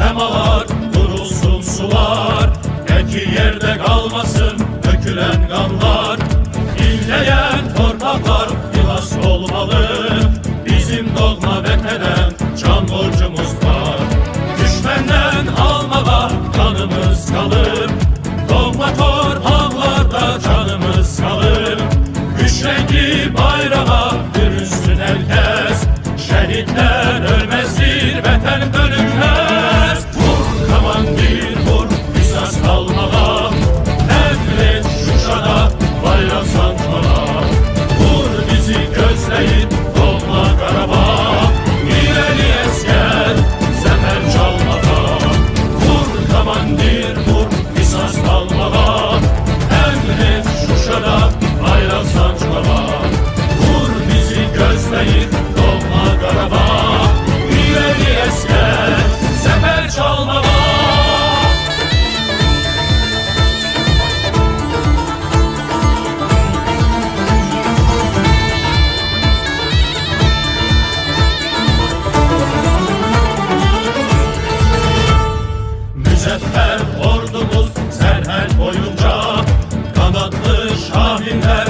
semalar, durulsun sular, eki yerde kalmasın dökülen kanlar. İnleyen torpaklar miras olmalı, bizim dogma vatenden can borcumuz var. Düşmenden almalar kanımız kalır, dogma torpaklarda canımız kalır. Üç renkli bayrağa bürünsün herkes, şehitler ölmezdir, vatan bölünmez. Vur kamandir vur, kısas kalmağa, emret Şuşa'da bayrak sancmağa. Vur bizi gözleyip dolma Karabağ, ileri esker zafer çalmağa. Vur kamandir vur, kısas kalmağa, emret Şuşa'da bayrak sancmağa. Vur bizi gözleyip dolma Karabağ, ileri esker zafer çalmağa. Müzeffer ordumuz serhel boyunca, kanatlı şahinler